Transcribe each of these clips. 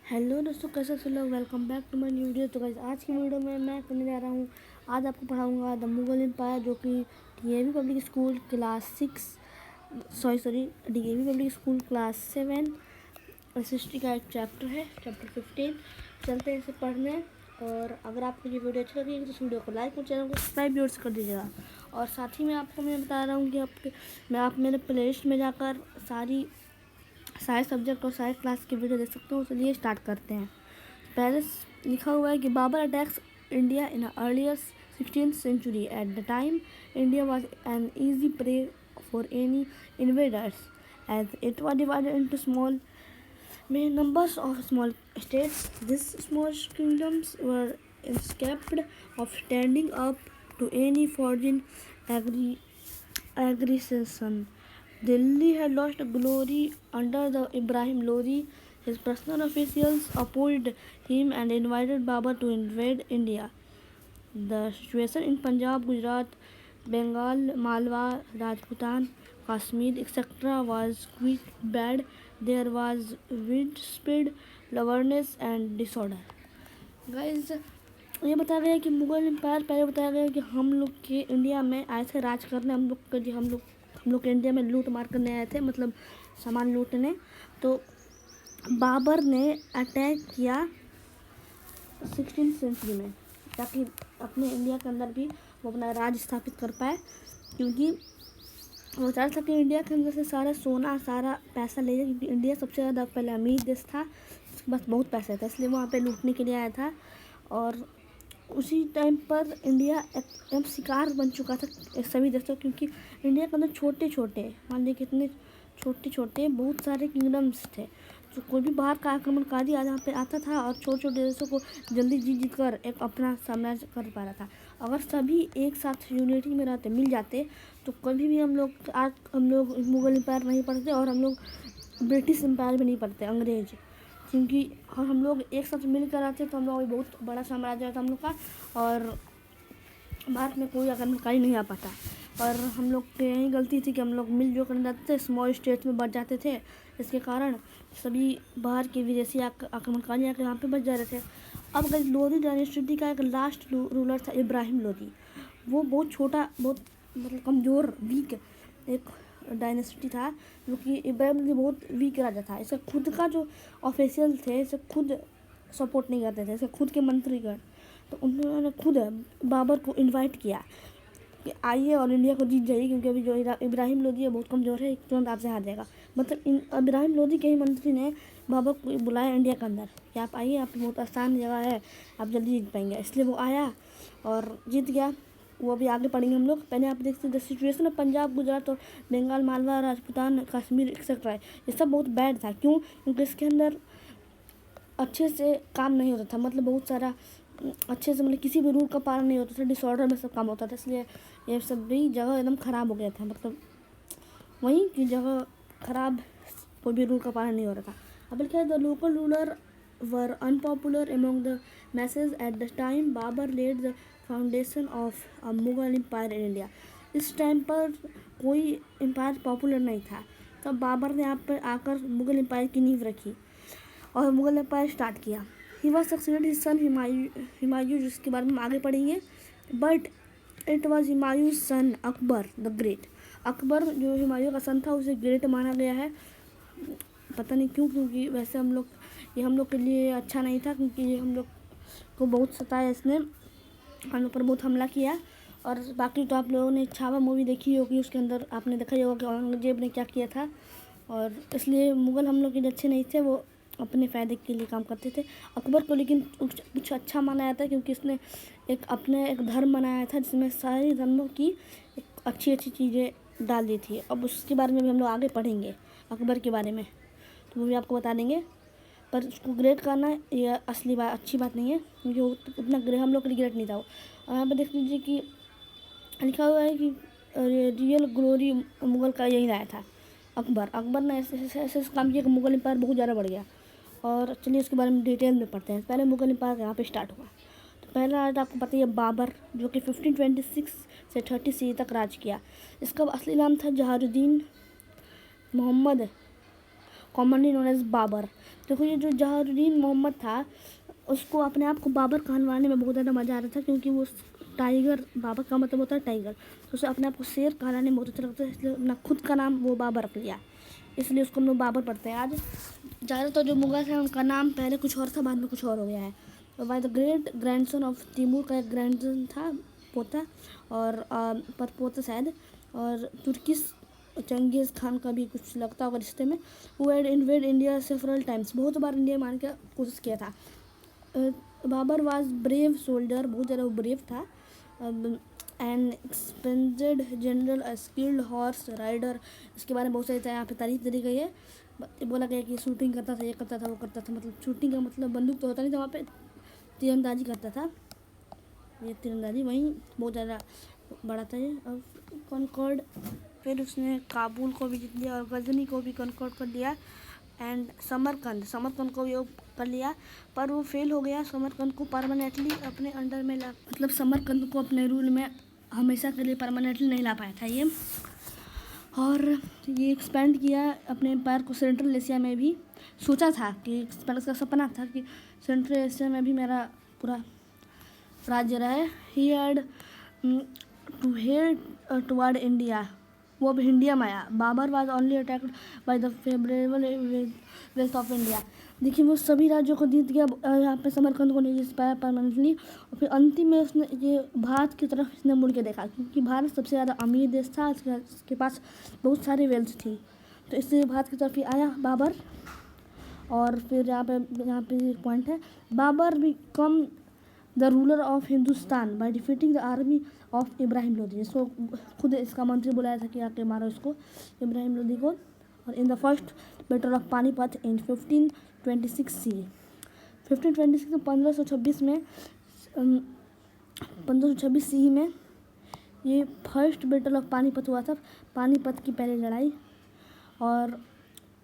Hello दोस्तों, कैसे सब लोग। Welcome back to my new video. तो गाइस, आज की वीडियो में मैं करने जा रहा हूँ, आज आपको पढ़ाऊँगा द मुगल एम्पायर, जो कि DAV public school class 6 DAV public school class 7 history का एक चैप्टर है, चैप्टर 15। चलते हैं इसे पढ़ने। और अगर आपको ये वीडियो अच्छी लगी तो इस वीडियो को लाइक और चैनल को सब्सक्राइब जरूर से कर दीजिएगा। और साथ ही में आपको मैं बता रहा हूँ कि आप मेरे प्लेलिस्ट में जाकर सारे सब्जेक्ट और सारे क्लास की वीडियो देख सकते हो। चलिए स्टार्ट करते हैं। पहले लिखा हुआ है कि Babur attacks India in earlier 16th century। At the time India was an easy prey for any invaders, as it was divided into many numbers of small states. These small kingdoms were incapable of standing up to any foreign aggression. Delhi had lost glory under the Ibrahim Lodi. His personal officials opposed him and invited Babur to invade India. The situation in Punjab, Gujarat, Bengal, Malwa, Rajputan, Kashmir, etc. was quite bad. There was widespread lawlessness and disorder. Guys, ये बताया गया है कि Mughal empire, पहले बताया गया है कि हम लोग के इंडिया में आए थे राज करने। हम लोग के इंडिया में लूट मार करने आए थे, मतलब सामान लूटने। तो बाबर ने अटैक किया 16th सेंचुरी में, ताकि अपने इंडिया के अंदर भी वो अपना राज स्थापित कर पाए। क्योंकि वो चाहता था कि इंडिया के अंदर से सारा सोना, सारा पैसा ले जाए, क्योंकि इंडिया सबसे ज़्यादा पहले अमीर देश था, उसके पास बहुत पैसा था, इसलिए वहाँ पे लूटने के लिए आया था। और उसी टाइम पर इंडिया एकदम शिकार बन चुका था सभी देशों, क्योंकि इंडिया के अंदर छोटे छोटे, मान लीजिए कितने छोटे छोटे बहुत सारे किंगडम्स थे। तो कोई भी बाहर का आक्रमणकारी यहाँ पे आता था और छोटे छोटे देशों को जल्दी जीत कर एक अपना साम्राज्य कर पा रहा था। अगर सभी एक साथ यूनिटी में रहते, मिल जाते, तो कभी भी हम लोग मुगल एम्पायर नहीं पढ़ते और हम लोग ब्रिटिश एम्पायर भी नहीं पढ़ते, अंग्रेज। क्योंकि हम लोग एक साथ मिलकर आते तो हम लोग बहुत बड़ा साम्राज्य होता हम लोग का, और भारत में कोई आक्रमणकारी नहीं आ पाता। और हम लोग की यही गलती थी कि हम लोग मिलजुल कर जाते थे, स्मॉल स्टेट्स में बच जाते थे। इसके कारण सभी बाहर के विदेशी आक्रमणकारी आकर यहाँ पे बच जा रहे थे। अब अगर लोधी डायनेस्टी का एक लास्ट रूलर था इब्राहिम लोधी। वो बहुत छोटा, बहुत मतलब कमज़ोर, वीक एक डायनेस्टी था, जो कि इब्राहिम लोधी बहुत वीक राजा था। इसका खुद का जो ऑफिशियल थे, इसे खुद सपोर्ट नहीं करते थे, इसके खुद के मंत्रीगण। तो उन्होंने खुद बाबर को इनवाइट किया कि आइए और इंडिया को जीत जाइए, क्योंकि अभी जो इब्राहिम लोधी है बहुत कमज़ोर है, तुरंत आपसे हार जाएगा। मतलब इब्राहिम लोधी के ही मंत्री ने बाबर को बुलाया इंडिया के अंदर कि आप आइए, आप बहुत आसान जगह है, आप जल्दी जीत पाएंगे। इसलिए वो आया और जीत गया। वो भी आगे पढ़ेंगे हम लोग। पहले आप देखते the situation of Punjab, Gujarat और बंगाल, मालवा, राजपूतान, कश्मीर एक्सेट्रा, ये सब बहुत बैड था। क्यों? क्योंकि इसके अंदर अच्छे से काम नहीं होता था, मतलब बहुत सारा अच्छे से, मतलब किसी भी रूल का पालन नहीं होता था, डिसऑर्डर में सब काम होता था। इसलिए ये सब भी जगह एकदम ख़राब हो गया था, मतलब वहीं की जगह ख़राब, कोई भी रूल का पालन नहीं हो रहा था। अब क्या, the local ruler were unpopular among the masses at the time. Babur led the foundation of a Mughal empire in India. इस टाइम पर कोई एम्पायर पॉपुलर नहीं था, तब बाबर ने यहाँ पर आकर मुगल एम्पायर की नींव रखी और मुगल एम्पायर स्टार्ट किया। He was succeeded his son Humayun, जिसके बारे में आगे पढ़ेंगे। But it was Humayun son Akbar the great. Akbar जो हुमायूं का सन था, उसे ग्रेट माना गया है, पता नहीं क्यों, क्योंकि वैसे ये हम लोग के लिए अच्छा नहीं था, क्योंकि ये हम लोग को बहुत सताया, इसने हम लोग पर बहुत हमला किया। और बाकी तो आप लोगों ने छावा मूवी देखी होगी, उसके अंदर आपने देखा ही होगा कि औरंगजेब ने क्या किया था। और इसलिए मुग़ल हम लोग के अच्छे नहीं थे, वो अपने फ़ायदे के लिए काम करते थे। अकबर को लेकिन कुछ अच्छा माना जाता है, क्योंकि इसने एक धर्म बनाया था, जिसमें सारे धर्मों की एक अच्छी अच्छी चीज़ें डाल दी थी। अब उसके बारे में भी हम लोग आगे पढ़ेंगे, अकबर के बारे में, तो वो भी आपको बता देंगे। पर उसको ग्रेट करना ये असली बात, अच्छी बात नहीं है, क्योंकि वो उतना हम लोग के लिए ग्रेट नहीं था वो। और यहाँ पर देख लीजिए कि लिखा हुआ है कि रियल ग्लोरी मुग़ल का यही लाया था अकबर ने ऐसे काम किया कि मुग़ल एम्पायर बहुत ज़्यादा बढ़ गया। और चलिए उसके बारे में डिटेल में पढ़ते हैं। पहले मुग़ल एम्पायर यहाँ पे स्टार्ट हुआ। तो पहला राजा आपको पता ही है, बाबर, जो कि 1526 से 30 तक राज किया। इसका असली नाम था Zaheeruddin Muhammad, commonly known as Babur. देखो ये जो जहारुद्दीन मोहम्मद था, उसको अपने आप को बाबर कहलवाने में बहुत ज़्यादा मज़ा आ रहा था, क्योंकि वो टाइगर, बाबर का मतलब होता है टाइगर, तो उसे अपने आप को शेर कहलाने में बहुत अच्छा लगता है, इसलिए अपना खुद का नाम वो बाबर रख लिया, इसलिए उसको हम लोग बाबर पढ़ते हैं आज। ज़्यादातर जो मुगल हैं उनका नाम पहले कुछ और था, बाद में कुछ और हो गया है। तो by the great grandson of Timur का एक ग्रैंडसन था, पोता, और पर पोता शायद, और तुर्किश चंगेज़ खान का भी कुछ लगता होगा रिश्ते में। वो had invade India several times, बहुत बार इंडिया में आने की कोशिश किया था। बाबर वाज ब्रेव सोल्जर, बहुत ज़्यादा वो ब्रेव था, an expanded general, a skilled horse rider, इसके बारे में बहुत सारी यहाँ पे तारीफ दी गई है। बोला गया कि शूटिंग करता था, ये करता था, वो करता था, मतलब शूटिंग का मतलब बंदूक तो होता नहीं था वहाँ पे, तीरंदाजी करता था, ये तीरंदाजी वहीं बहुत ज़्यादा बड़ा था ये। और कॉन्कॉर्ड, फिर उसने काबुल को भी जीत लिया और गजनी को भी कॉन्कॉर्ड कर लिया, एंड समरकंद को भी कर लिया, पर वो फेल हो गया। समरकंद को परमानेंटली अपने अंडर में ला, मतलब समरकंद को अपने रूल में हमेशा के लिए परमानेंटली नहीं ला पाया था ये। और ये एक्सपेंड किया अपने एम्पायर को सेंट्रल एशिया में भी, सोचा था कि उसका सपना था कि सेंट्रल एशिया में भी मेरा पूरा राज्य रहे। He had to head toward India, वो अब इंडिया में आया। Babur was only attacked by the favourable west of India, देखिए वो सभी राज्यों को जीत गया, यहाँ पे समरकंद को नहीं जीत पाया परमानेंटली। और फिर अंतिम में उसने ये भारत की तरफ इसने मुड़ के देखा, क्योंकि भारत सबसे ज़्यादा अमीर देश था, इसके पास बहुत सारी वेल्थ थी, तो इसलिए भारत की तरफ ही आया बाबर। और फिर यहाँ पे एक पॉइंट है, Babur become the ruler of Hindustan by defeating the army of Ibrahim Lodi, इसको खुद इसका मंत्री बुलाया था कि आके मारो इसको, इब्राहिम लोदी को। और in the first battle of Panipat in 1526 C, 1526 में 1526 में 1526 सी में ये फर्स्ट बैटल ऑफ पानीपत हुआ था, पानीपत की पहली लड़ाई। और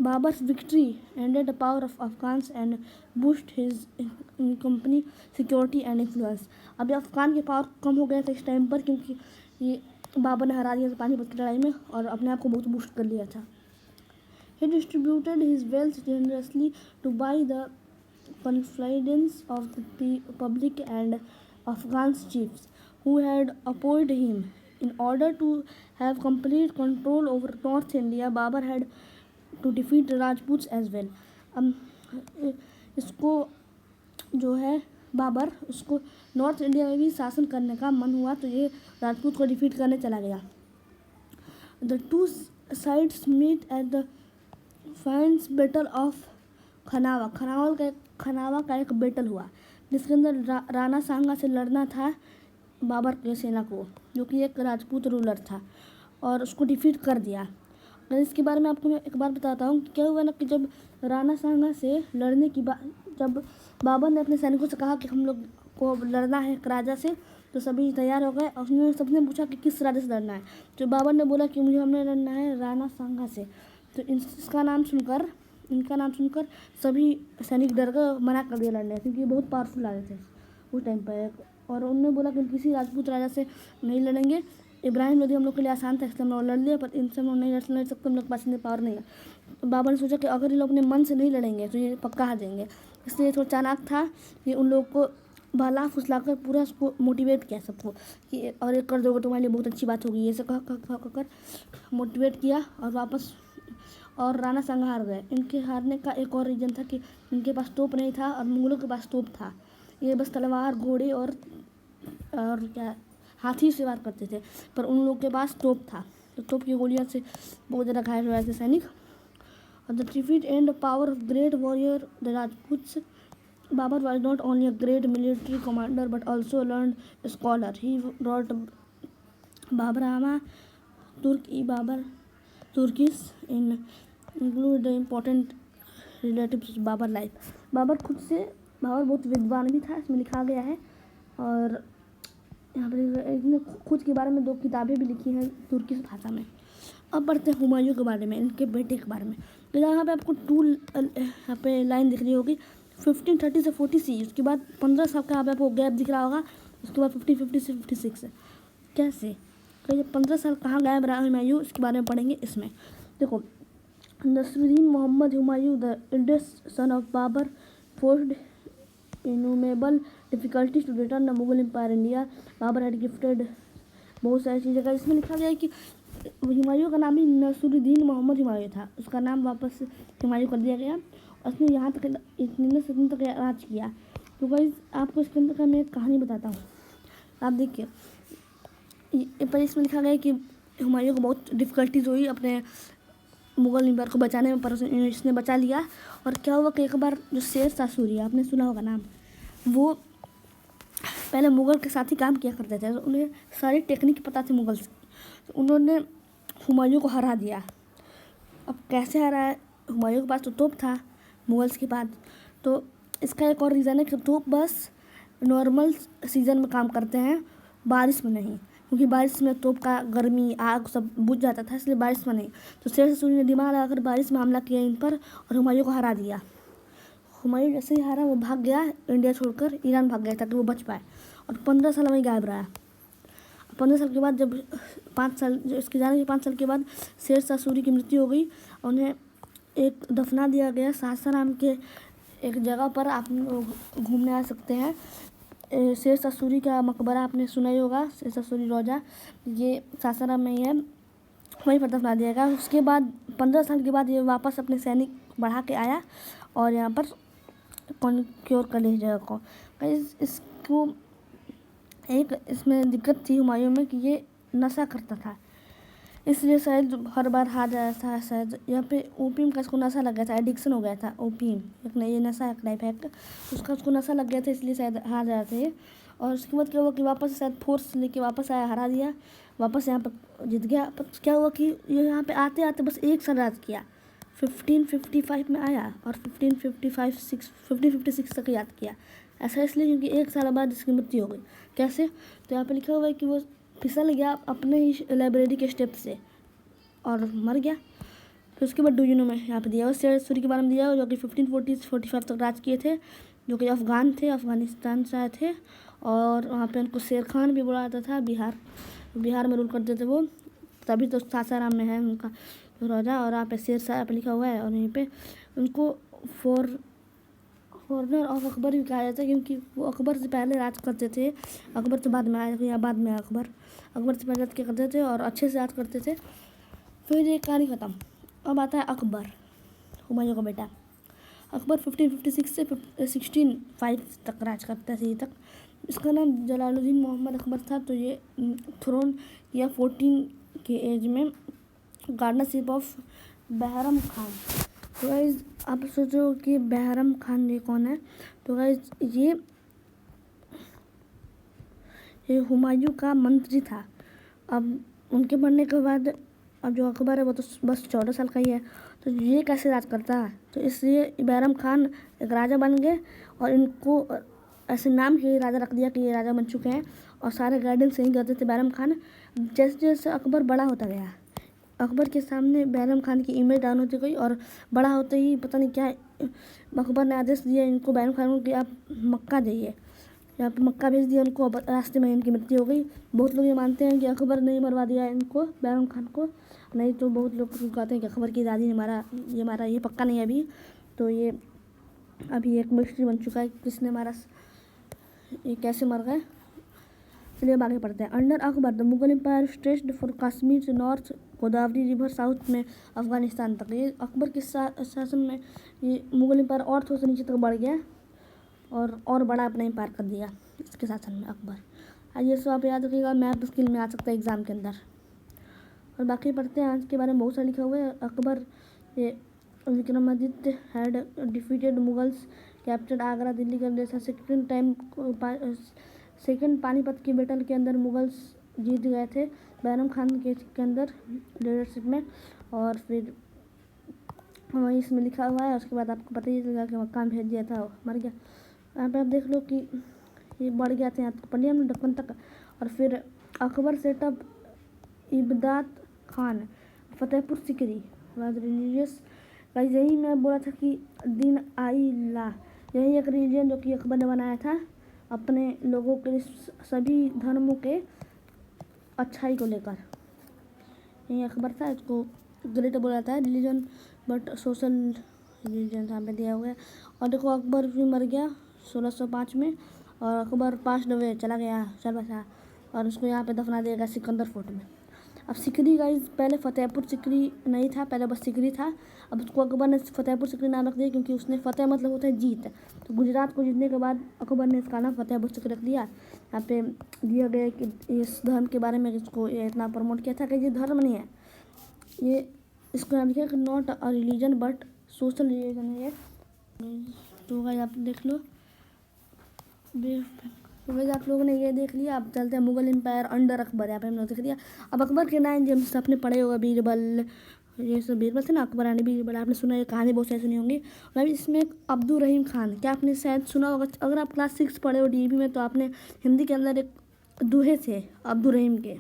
Babar's victory ended the power of Afghans and boost his company security and influence, अभी अफगान के पावर कम हो गया था इस टाइम पर, क्योंकि ये बाबर ने हरा दिया था पानीपत की लड़ाई में और अपने आप को बहुत बूस्ट कर लिया था। He distributed his wealth generously to buy the confidence of the public and Afghan chiefs who had opposed him. In order to have complete control over North India, Babur had to defeat the Rajputs as well. इसको जो है बाबर, उसको north India में भी शासन करने का मन हुआ, तो ये राजपूत को डिफीट करने चला गया। The two sides meet at the fans battle of Khanwa, Khanwa का एक बैटल हुआ, जिसके अंदर राणा सांगा से लड़ना था बाबर के सेना को, जो कि एक राजपूत रूलर था, और उसको डिफीट कर दिया। और इसके बारे में आपको मैं एक बार बताता हूँ कि क्या हुआ ना, कि जब राणा सांगा से लड़ने की जब बाबर ने अपने सैनिकों से कहा कि हम लोग को लड़ना है एक राजा से, तो सभी तैयार हो गए, और उसने सबने पूछा कि किस राजा से लड़ना है, तो बाबर ने बोला कि मुझे हमने लड़ना है राणा सांगा से। तो इनका नाम सुनकर सभी सैनिक डर कर मना कर दिया लड़ने, क्योंकि बहुत पावरफुल राजा थे उस टाइम पर, और उन्होंने बोला कि किसी राजपूत राजा से नहीं लड़ेंगे, इब्राहिम लोदी हम लोग के लिए आसान था इसलिए हम लोग लड़ लिए, पर इनसे हम लोग नहीं लड़ सकते, हम लोग के पास इतनी पावर नहीं है। तो बाबर ने सोचा कि अगर ये लोग अपने मन से नहीं लड़ेंगे तो ये पक्का हार जाएंगे, इसलिए थोड़ा चालाक था कि उन लोग को भला फुसला कर पूरा उसको मोटिवेट किया सबको कि और एक कर दोगे तुम्हारे लिए बहुत अच्छी बात होगी, ये सब कह मोटिवेट किया, और वापस और राणा सांगा हार गए। इनके हारने का एक और रीज़न था कि इनके पास तोप नहीं था और मुगलों के पास तोप था, ये बस तलवार, घोड़े और क्या हाथी से वार करते थे, पर उन लोगों के पास तोप था, तो तोप की गोलियों से बहुत ज़्यादा घायल हुए थे सैनिक। और the defeat and power of great warrior the Rajputs, Babur was not only a great military commander but also a learned scholar. He wrote Babarnama Turkish in include the important relatives to Babur life. Babur बहुत विद्वान भी था, इसमें लिखा गया है, और यहाँ पर इसने खुद के बारे में 2 किताबें भी लिखी हैं तुर्किश भाषा में। अब बढ़ते हैं हुमायूं के बारे में, इनके बेटे के बारे में। तो यहाँ पे आपको यहाँ पे लाइन दिख रही होगी 1530 से 40 सी, उसके बाद 15 साल का आपको गैप दिख रहा होगा, उसके बाद 1550 से 56 है। कैसे, तो ये 15 साल कहाँ गायब रहा हुमायूं, इसके बारे में पढ़ेंगे इसमें। देखो Nasruddin Muhammad Humayun, the eldest son of Babur, faced innumerable difficulties to return the Mughal Empire India. Babur had gifted बहुत सारी चीज़ें का इसमें लिखा गया है कि हुमायूं का नाम ही नसरुद्दीन मोहम्मद हुमायूं था, उसका नाम वापस हुमायूं कर दिया गया और उसने यहाँ तक इतने सदी तक राज किया। तो गाइस आपको इसके अंदर का मैं एक कहानी बताता हूँ, आप देखिए। पर इसमें लिखा गया है कि हुमायूं को बहुत डिफ़िकल्टीज हुई अपने मुग़ल एम्पायर को बचाने में, पर इसने बचा लिया। और क्या हुआ कि एक बार जो शेर शाह सूरी, आपने सुना होगा नाम, वो पहले मुग़ल के साथ ही काम किया करते थे, तो उन्हें सारी टेक्निक पता थी मुग़ल्स की, तो उन्होंने हुमायूं को हरा दिया। अब कैसे हरा है, हुमायूं के पास तो तोप था मुग़ल्स के पास, तो इसका एक और रीज़न है कि तोप बस नॉर्मल सीज़न में काम करते हैं, बारिश में नहीं, क्योंकि बारिश में तोप का गर्मी आग सब बुझ जाता था, इसलिए बारिश में नहीं। तो शेर शाह सूरी ने दिमाग लगाकर बारिश में हमला किया इन पर और हुमायूं को हरा दिया। हुमायूं जैसे ही हारा वो भाग गया, इंडिया छोड़कर ईरान भाग गया ताकि वो बच पाए, और 15 साल वहीं गायब रहा। 15 साल के बाद जब 5 साल जो इसके जाने के 5 साल के बाद शेर शाह सूरी की मृत्यु हो गई, उन्हें एक दफना दिया गया सासाराम के एक जगह पर, आप लोग घूमने आ सकते हैं। शेर शाह सूरी का मकबरा आपने सुना ही होगा, शेर शाह सूरी रोजा, ये सासाराम में ही है, वहीं पर दफना दिया गया। उसके बाद 15 साल के बाद ये वापस अपने सैनिक बढ़ा के आया और यहाँ पर क्योर कर ली जगह को। इसको एक इसमें दिक्कत थी हुमायूं में कि ये नशा करता था, इसलिए शायद हर बार हार जाता था। शायद यहाँ पे ओपीएम का इसको नशा लग गया था, एडिक्शन हो गया था ओपीएम, एक ये नशा एक टाइप है उसका, उसको नशा लग गया था, इसलिए शायद हार जाते थे। और उसके बाद क्या हुआ कि वापस शायद फोर्स लेके वापस आया, हरा दिया, वापस यहाँ पर जीत गया। पर क्या हुआ कि ये यहाँ पे आते आते बस 1 साल राज किया, 1555 में आया और 1556 तक याद किया। ऐसा इसलिए क्योंकि 1 साल बाद इसकी मृत्यु हो गई। कैसे, तो यहाँ पे लिखा हुआ है कि वो फिसल गया अपने ही लाइब्रेरी के स्टेप से और मर गया। फिर उसके बाद डूजनों में यहाँ पे दिया हुआ शेर सूरी के बारे में दिया हुआ, जो कि 1545 तक राज किए थे, जो कि अफ़गान थे, अफ़गानिस्तान से आए थे, और वहाँ पे उनको शेर खान भी बोला जाता था। बिहार में रूल करते थे वो, तभी तो सासाराम में है उनका रोजा। और यहाँ पे शेर शाह पे लिखा हुआ है, और यहीं पे उनको फॉरनर ऑफ अकबर भी कहा जाता है, क्योंकि वो अकबर से पहले राज करते थे। अकबर से बाद में आया, या बाद में अकबर से पहले राज क्या करते थे और अच्छे से राज करते थे। फिर ये कहानी ख़त्म। अब आता है अकबर, हुमायूं का बेटा। अकबर 1556 से 1605 तक राज करता है, तक। इसका नाम जलालुद्दीन मोहम्मद अकबर था। तो ये थ्रोन या 14 के एज में गार्डनरशिप ऑफ बहरम खान। तो गाइस आप सोचो कि बहरम खान ये कौन है, तो गाइस ये हुमायूं का मंत्री था। अब उनके मरने के बाद अब जो अकबर है वो तो बस 14 साल का ही है, तो ये कैसे राज करता है। तो इसलिए बैरम खान एक राजा बन गए और इनको ऐसे नाम के राजा रख दिया कि ये राजा बन चुके हैं, और सारे गाइडेंस यही करते थे बैरम खान। जैसे जैसे अकबर बड़ा होता गया, अकबर के सामने बैरम खान की इमेज डाउन होती गई, और बड़ा होते ही पता नहीं क्या अकबर ने आदेश दिया इनको, बैरम खान को, कि आप मक्का जाइए। यहाँ पे मक्का भेज दिया उनको, रास्ते में इनकी मृत्यु हो गई। बहुत लोग ये मानते हैं कि अकबर ने मरवा दिया इनको, बैरम खान को, नहीं तो बहुत लोग कहते हैं कि अकबर की दादी ने मारा। ये पक्का नहीं है अभी, तो ये अभी एक मिस्ट्री बन चुका है किसने मारा, ये कैसे मर गए। चलिए अब आगे पढ़ते हैं। Under Akbar the Mughal empire stretched for Kashmir से नॉर्थ गोदावरी रिवर साउथ में अफगानिस्तान तक। ये अकबर के शासन में ये मुगल एम्पायर और थोड़ा सा नीचे तक बढ़ गया और बड़ा अपना एम्पायर कर दिया इसके शासन में अकबर। ये सब आप याद रखिएगा, मैथ स्किल में आ सकता है एग्ज़ाम के अंदर। और बाकी पढ़ते हैं, आज के बारे में बहुत सारा लिखा हुआ है। अकबर ये Vikramaditya had defeated Mughals, captured Agra, Delhi कर जैसा सेकंड पानीपत की बैटल के अंदर मुगल्स जीत गए थे बैरम खान के अंदर लीडरशिप में। और फिर वहीं इसमें लिखा हुआ है, उसके बाद आपको पता ही चलेगा कि मक्का में भेज दिया था, मर गया। यहाँ पे आप देख लो कि ये बढ़ गया था, यहाँ तक पढ़ लिया हमने ढक्कन तक। और फिर अकबर सेटअप इब्दात खान फतेहपुर सिकरी रिलीजियस। यही मैं बोला था कि दीन आइला, यही एक रिलीजन जो कि अकबर ने बनाया था अपने लोगों के लिए, सभी धर्मों के अच्छाई को लेकर। यही अकबर था, इसको ग्रेट बोला जाता है रिलीजन बट सोशल रिलीजन यहाँ पे दिया हुआ है। और देखो अकबर भी मर गया 1605 में, और अकबर पास्ट अवे चला गया सर्वथा, और उसको यहाँ पे दफना दिया गया सिकंदर फोर्ट में। अब सिकरी गाइस पहले फतेहपुर सिकरी नहीं था, पहले बस सिकरी था। अब उसको अकबर ने फतेहपुर सिकरी नाम रख दिया क्योंकि उसने फतेह मतलब होता है जीत, तो गुजरात को जीतने के बाद अकबर ने इसका नाम फतेहपुर सिकरी रख दिया। यहाँ पे दिया गया कि इस धर्म के बारे में इसको ये इतना प्रमोट किया था कि ये धर्म नहीं है, ये इसको नाम दिया कि not a religion but social religion है ये। तो गाइस आप देख लो, तो वैसे आप लोगों ने ये देख लिया। अब चलते हैं मुगल एम्पायर अंडर अकबर, यहाँ पे हमने देख लिया। अब अकबर के 9 जेम्स आपने पढ़े होगा, बीरबल, ये सब बीरबल थे ना, अकबर रानी बीरबल, आपने सुना, ये कहानी बहुत सारी सुनी होंगी। और अभी इसमें एक अब्दुल रहीम खान, क्या आपने शायद सुना होगा, अगर आप क्लास 6 पढ़े हो डीएवी में तो आपने हिंदी के अंदर एक दोहे थे अब्दुल रहीम के,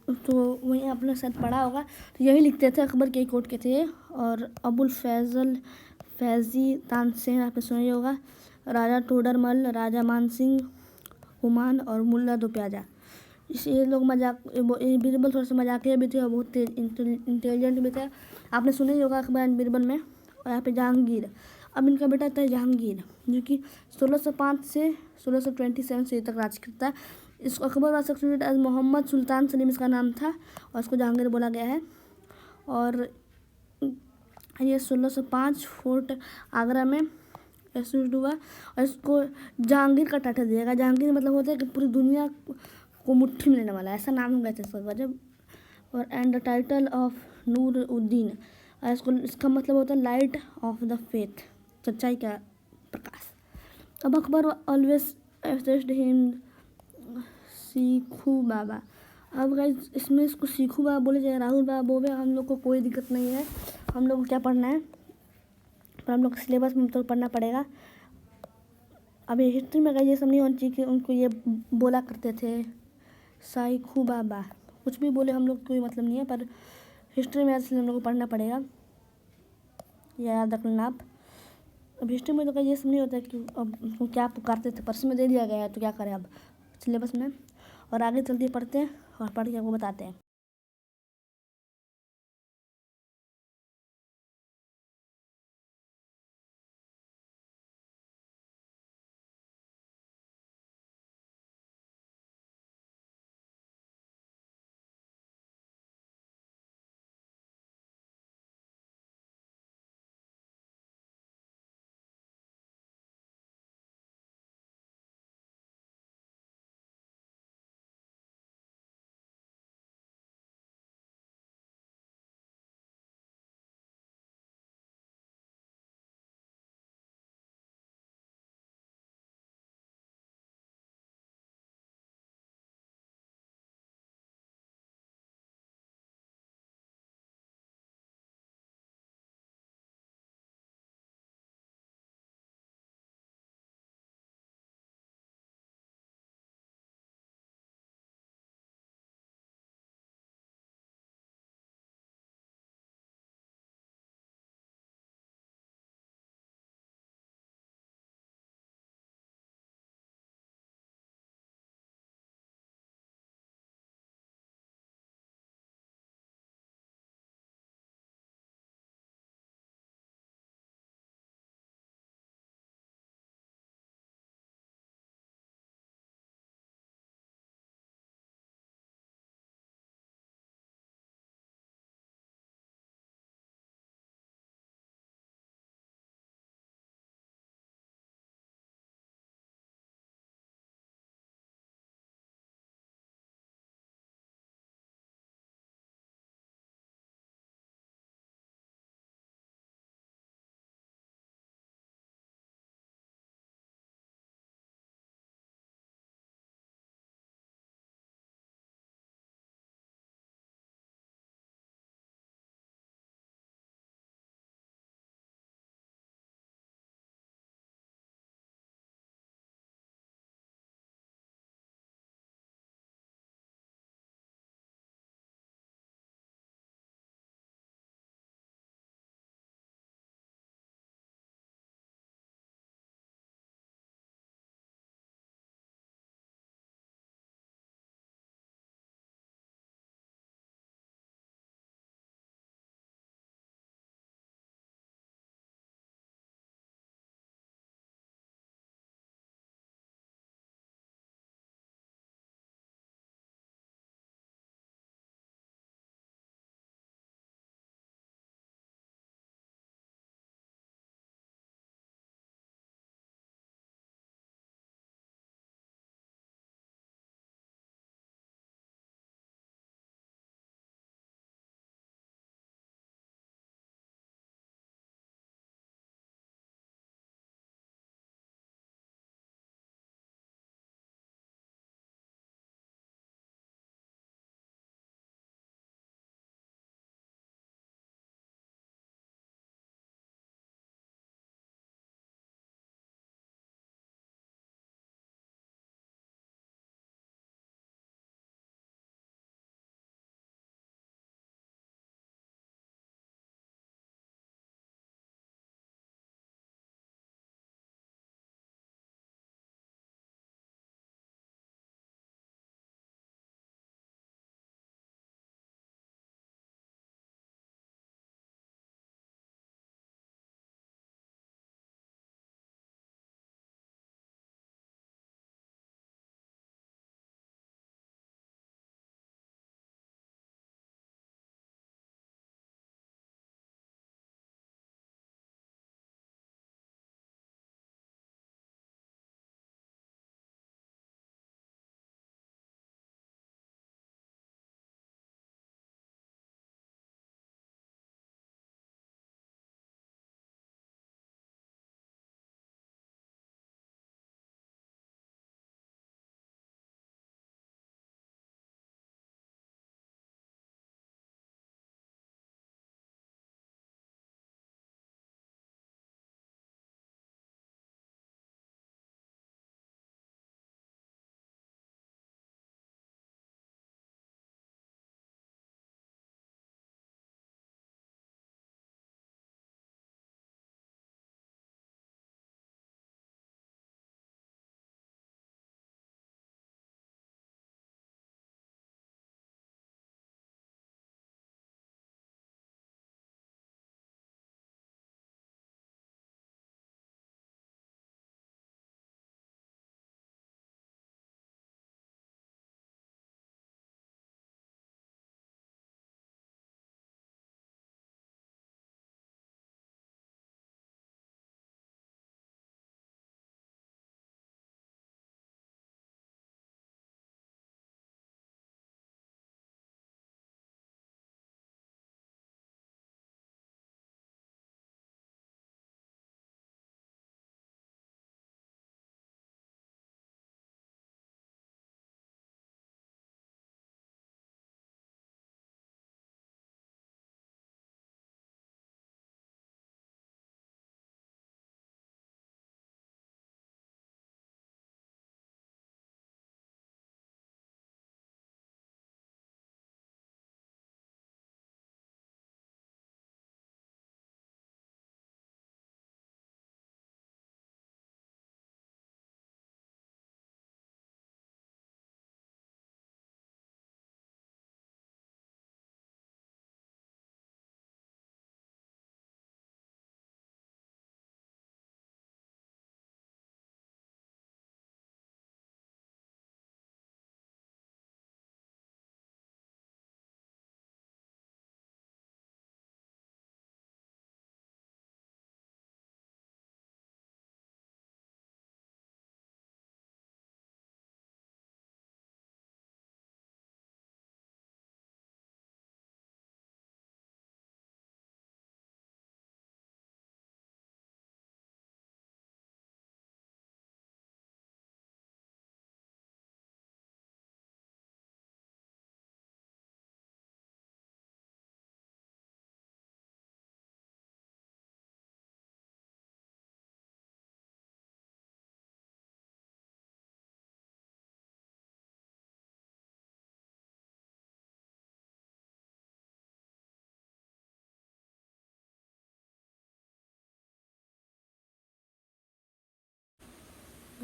तो वहीं आपने शायद पढ़ा होगा। तो यही लिखते थे, अकबर के कोर्ट के थे। और अबुल फैज़ल फैज़ी तानसेन आपने सुना ही होगा, राजा टोडरमल, राजा मानसिंह, हुमायूं और मुल्ला दो प्याजा। ये लोग मजाक, ये बीरबल थोड़ा सा मजाकिया भी थे और बहुत इंटेलिजेंट भी थे, आपने सुना ही होगा अकबर एंड बीरबल में। और यहाँ पे जहांगीर, अब इनका बेटा था जहांगीर, जो कि 1605 से 1627 तक राज करता है। इसको अकबर वाज सक्सेसड एज मोहम्मद सुल्तान सलीम इसका नाम था, और इसको जहांगीर बोला गया है। और ये 1605 फोर्ट आगरा में एस्यूड हुआ, और इसको जहांगीर का टाइटल दिया गया। जहांगीर मतलब होता है कि पूरी दुनिया को मुट्ठी में लेने वाला, ऐसा नाम होगा इसका वजह। और एंड द टाइटल ऑफ नूर उद्दीन, और इसको इसका मतलब होता है लाइट ऑफ द फेथ, सच्चाई का प्रकाश। अब अकबर ऑलवेज एसेस्ड हिम सीखू बाबा। अब गाइस इसमें इसको सीखू बाबा बोले चाहे राहुल बाबा बोले, हम लोग को कोई दिक्कत नहीं है। हम लोग को क्या पढ़ना है, पर हम लोग सिलेबस में तो पढ़ना पड़ेगा। अभी हिस्ट्री में गाइस ये सब नहीं होना चाहिए कि उनको ये बोला करते थे साइखू बाबा, कुछ भी बोले हम लोग कोई मतलब नहीं है, पर हिस्ट्री में इसलिए हम लोग को पढ़ना पड़ेगा, याद रखना आप। अब हिस्ट्री में तो कहीं ये सब नहीं होता है कि अब क्या पुकारते थे, पर्स में दे दिया गया है तो क्या करें अब सिलेबस में। और आगे जल्दी पढ़ते हैं और पढ़ के आपको बताते हैं।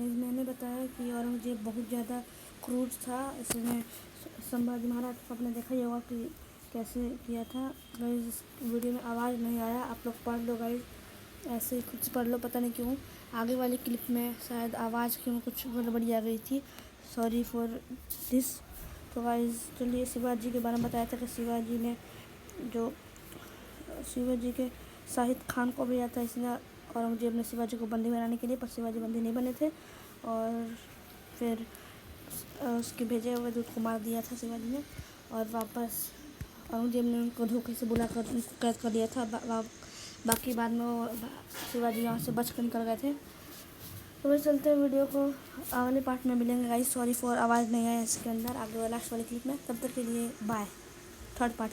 मैंने बताया कि औरंगजेब बहुत ज़्यादा क्रूर था। इसने संभाजी महाराज को आपने देखा ही होगा कि कैसे किया था। गाइस इस वीडियो में आवाज़ नहीं आया, आप लोग पढ़ लो गाइस, ऐसे खुद से पढ़ लो। पता नहीं क्यों आगे वाली क्लिप में शायद आवाज़ क्यों कुछ गड़बड़ी आ गई थी, सॉरी फॉर दिस। तो गाइस चलिए शिवाजी के बारे में बताया था कि शिवाजी के शाहिद खान को भेजा था इसने, औरंगजेब ने शिवाजी को बंदी बनाने के लिए, पर शिवाजी बंदी नहीं बने थे और फिर उसके भेजे हुए दूत को मार दिया था शिवाजी ने, और वापस औरंगजेब ने उनको धोखे से बुलाकर उनको कैद कर लिया था। बाकी बाद में वो शिवाजी यहाँ से बच कर निकल गए थे। तो वही चलते हैं वीडियो को, अगले पार्ट में मिलेंगे गाइस। सॉरी फॉर आवाज़ नहीं आया इसके अंदर आगे वाला लास्ट वाली क्लिप में। तब तक के लिए बाय, थर्ड पार्ट।